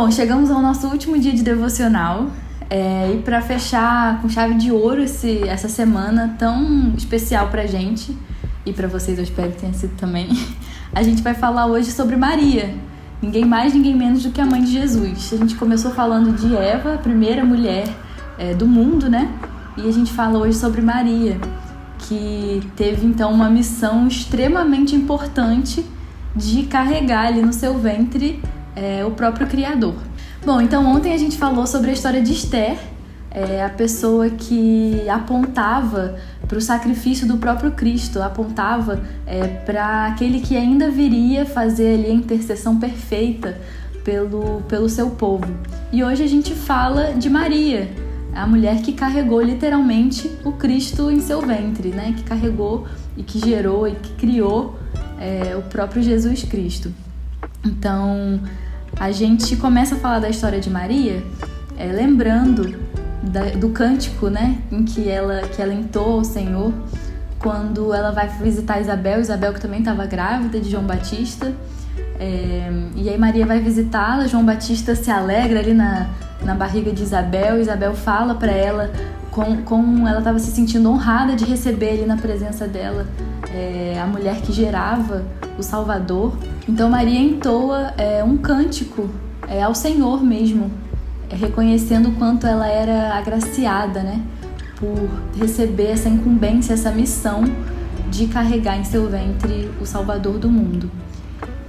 Bom, chegamos ao nosso último dia de devocional e para fechar com chave de ouro essa semana tão especial pra gente e pra vocês, eu espero que tenha sido também, a gente vai falar hoje sobre Maria, ninguém mais, ninguém menos do que a mãe de Jesus. A gente começou falando de Eva, a primeira mulher do mundo, né? E a gente fala hoje sobre Maria, que teve então uma missão extremamente importante de carregar ali no seu ventre o próprio Criador. Bom, então ontem a gente falou sobre a história de Esther, a pessoa que apontava para o sacrifício do próprio Cristo, apontava para aquele que ainda viria fazer ali a intercessão perfeita pelo seu povo. E hoje a gente fala de Maria, a mulher que carregou literalmente o Cristo em seu ventre, né? Que carregou e que gerou e que criou o próprio Jesus Cristo. Então, a gente começa a falar da história de Maria lembrando do cântico, né? Em que ela entoa ao Senhor quando ela vai visitar Isabel que também estava grávida de João Batista. E aí Maria vai visitá-la, João Batista se alegra ali na barriga de Isabel fala para ela como ela estava se sentindo honrada de receber ali na presença dela a mulher que gerava o Salvador. Então Maria entoa um cântico ao Senhor mesmo, reconhecendo o quanto ela era agraciada, né, por receber essa incumbência, essa missão de carregar em seu ventre o Salvador do mundo.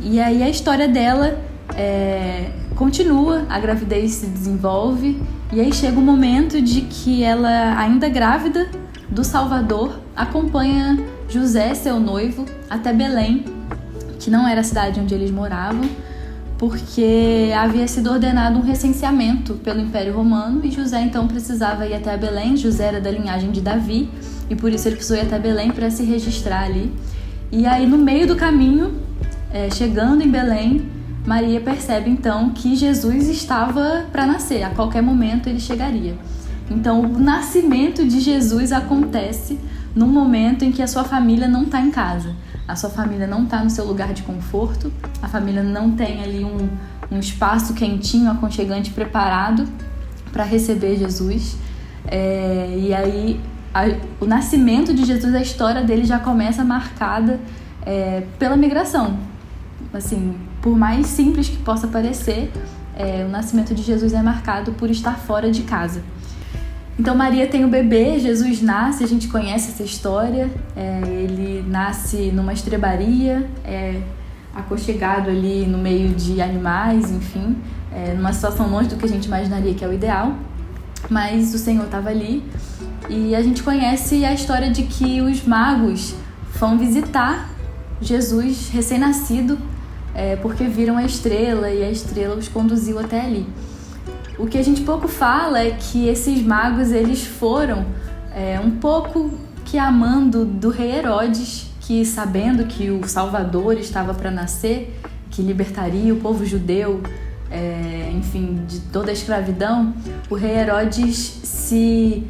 E aí a história dela continua, a gravidez se desenvolve e aí chega o momento de que ela, ainda grávida do Salvador, acompanha José, seu noivo, até Belém, que não era a cidade onde eles moravam, porque havia sido ordenado um recenseamento pelo Império Romano e José então precisava ir até Belém. José era da linhagem de Davi e por isso ele precisou ir até Belém para se registrar ali. E aí no meio do caminho, chegando em Belém, Maria percebe então que Jesus estava para nascer, a qualquer momento ele chegaria. Então o nascimento de Jesus acontece num momento em que a sua família não está em casa, a sua família não está no seu lugar de conforto, a família não tem ali um espaço quentinho, aconchegante, preparado para receber Jesus. E aí o nascimento de Jesus, a história dele já começa marcada pela migração. Assim, por mais simples que possa parecer, o nascimento de Jesus é marcado por estar fora de casa. Então Maria tem o bebê, Jesus nasce, a gente conhece essa história, ele nasce numa estrebaria, aconchegado ali no meio de animais, enfim, numa situação longe do que a gente imaginaria que é o ideal, mas o Senhor estava ali. E a gente conhece a história de que os magos vão visitar Jesus recém-nascido, porque viram a estrela e a estrela os conduziu até ali. O que a gente pouco fala é que esses magos eles foram um pouco que amando do rei Herodes, que sabendo que o Salvador estava para nascer, que libertaria o povo judeu, enfim, de toda a escravidão, o rei Herodes se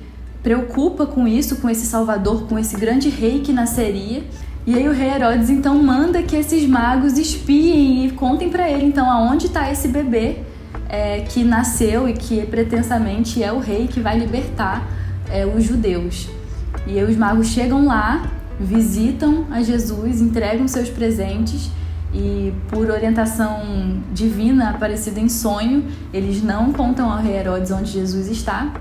preocupa com isso, com esse Salvador, com esse grande rei que nasceria. E aí o rei Herodes então manda que esses magos espiem e contem para ele então aonde está esse bebê que nasceu e que pretensamente é o rei que vai libertar os judeus. E aí os magos chegam lá, visitam a Jesus, entregam seus presentes e por orientação divina aparecida em sonho, eles não contam ao rei Herodes onde Jesus está.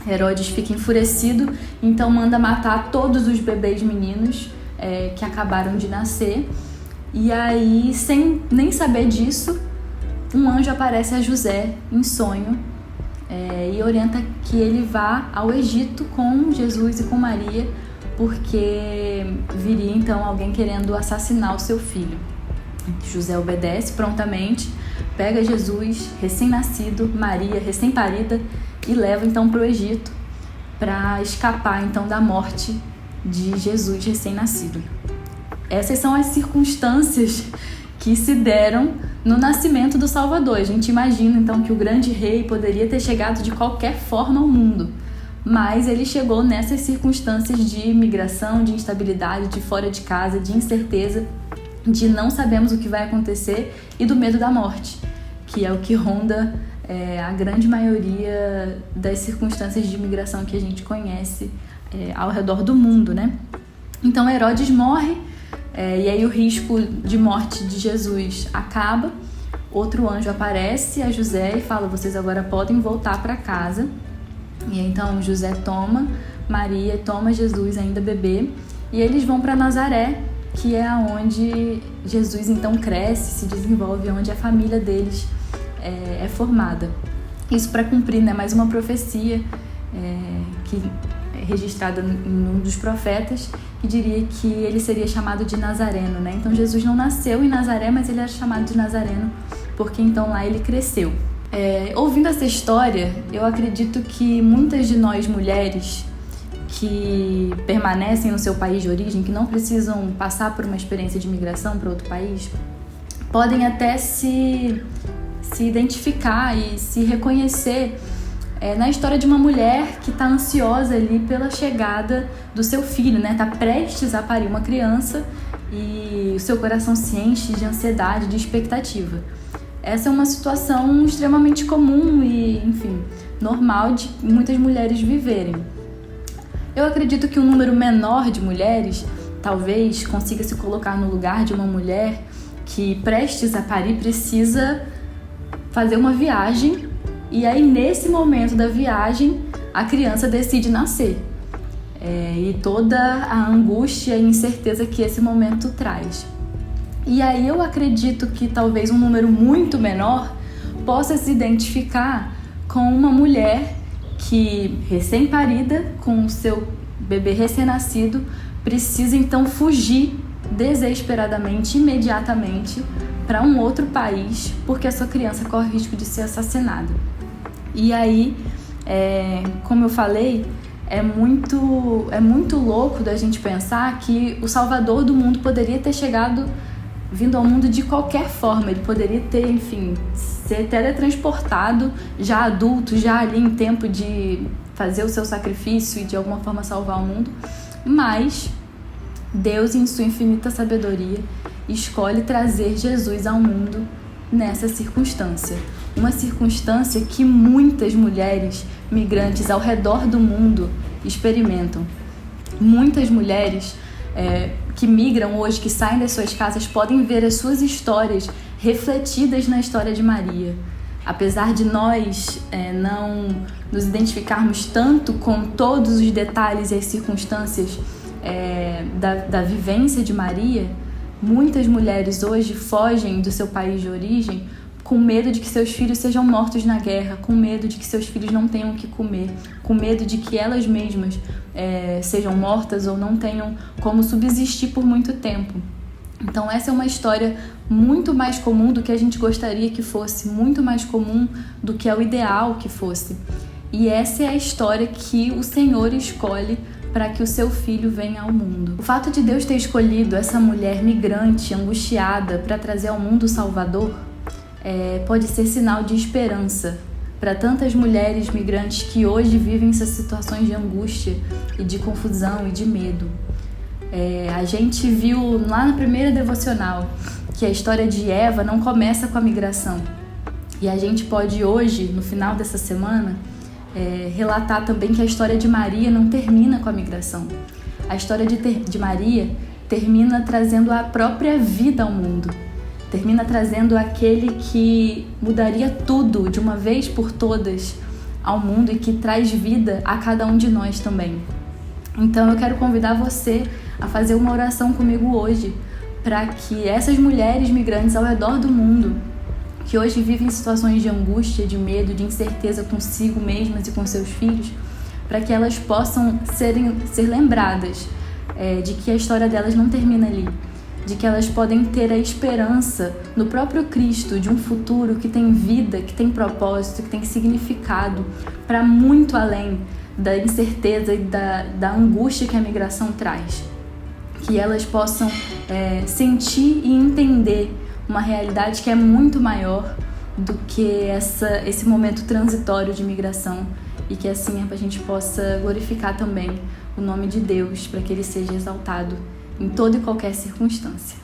Herodes fica enfurecido, então manda matar todos os bebês meninos que acabaram de nascer. E aí, sem nem saber disso, um anjo aparece a José em sonho e orienta que ele vá ao Egito com Jesus e com Maria, porque viria então alguém querendo assassinar o seu filho. José obedece prontamente, pega Jesus recém-nascido, Maria recém-parida e leva então para o Egito para escapar então da morte de Jesus recém-nascido. Essas são as circunstâncias que se deram no nascimento do Salvador. A gente imagina então que o grande rei poderia ter chegado de qualquer forma ao mundo, mas ele chegou nessas circunstâncias de imigração, de instabilidade, de fora de casa, de incerteza, de não sabemos o que vai acontecer e do medo da morte, que é o que ronda a grande maioria das circunstâncias de imigração que a gente conhece ao redor do mundo, né? Então Herodes morre, e aí o risco de morte de Jesus acaba. Outro anjo aparece a José e fala: vocês agora podem voltar para casa. E então José toma Maria, toma Jesus ainda bebê, e eles vão para Nazaré, que é onde Jesus então cresce, se desenvolve, onde a família deles é formada. Isso para cumprir, né, mais uma profecia que é registrada em um dos profetas, que diria que ele seria chamado de Nazareno, né? Então Jesus não nasceu em Nazaré, mas ele era chamado de Nazareno porque então lá ele cresceu. Ouvindo essa história, eu acredito que muitas de nós mulheres que permanecem no seu país de origem, que não precisam passar por uma experiência de imigração para outro país, podem até se identificar e se reconhecer na história de uma mulher que está ansiosa ali pela chegada do seu filho, né? Está prestes a parir uma criança e o seu coração se enche de ansiedade, de expectativa. Essa é uma situação extremamente comum e, enfim, normal de muitas mulheres viverem. Eu acredito que um número menor de mulheres talvez consiga se colocar no lugar de uma mulher que, prestes a parir, precisa fazer uma viagem, e aí nesse momento da viagem a criança decide nascer. E toda a angústia e incerteza que esse momento traz. E aí eu acredito que talvez um número muito menor possa se identificar com uma mulher que, recém-parida, com o seu bebê recém-nascido, precisa então fugir desesperadamente, imediatamente, para um outro país, porque a sua criança corre o risco de ser assassinada. E aí, como eu falei, é muito louco da gente pensar que o Salvador do mundo poderia ter vindo ao mundo de qualquer forma. Ele poderia ter, enfim, ser teletransportado já adulto, já ali em tempo de fazer o seu sacrifício e de alguma forma salvar o mundo. Mas Deus, em sua infinita sabedoria, escolhe trazer Jesus ao mundo nessa circunstância. Uma circunstância que muitas mulheres migrantes ao redor do mundo experimentam. Muitas mulheres que migram hoje, que saem das suas casas, podem ver as suas histórias refletidas na história de Maria. Apesar de nós não nos identificarmos tanto com todos os detalhes e as circunstâncias da vivência de Maria, muitas mulheres hoje fogem do seu país de origem com medo de que seus filhos sejam mortos na guerra, com medo de que seus filhos não tenham o que comer, com medo de que elas mesmas sejam mortas ou não tenham como subsistir por muito tempo. Então essa é uma história muito mais comum do que a gente gostaria que fosse, muito mais comum do que é o ideal que fosse. E essa é a história que o Senhor escolhe para que o seu filho venha ao mundo. O fato de Deus ter escolhido essa mulher migrante, angustiada, para trazer ao mundo o Salvador, pode ser sinal de esperança para tantas mulheres migrantes que hoje vivem essas situações de angústia e de confusão e de medo. A gente viu lá na primeira devocional que a história de Eva não começa com a migração. E a gente pode hoje, no final dessa semana, relatar também que a história de Maria não termina com a migração. A história de Maria termina trazendo a própria vida ao mundo. Termina trazendo aquele que mudaria tudo de uma vez por todas ao mundo e que traz vida a cada um de nós também. Então eu quero convidar você a fazer uma oração comigo hoje para que essas mulheres migrantes ao redor do mundo, que hoje vivem situações de angústia, de medo, de incerteza consigo mesmas e com seus filhos, para que elas possam ser lembradas de que a história delas não termina ali, de que elas podem ter a esperança no próprio Cristo de um futuro que tem vida, que tem propósito, que tem significado para muito além da incerteza e da angústia que a migração traz. Que elas possam sentir e entender uma realidade que é muito maior do que esse momento transitório de migração, e que assim a gente possa glorificar também o nome de Deus, para que ele seja exaltado em toda e qualquer circunstância.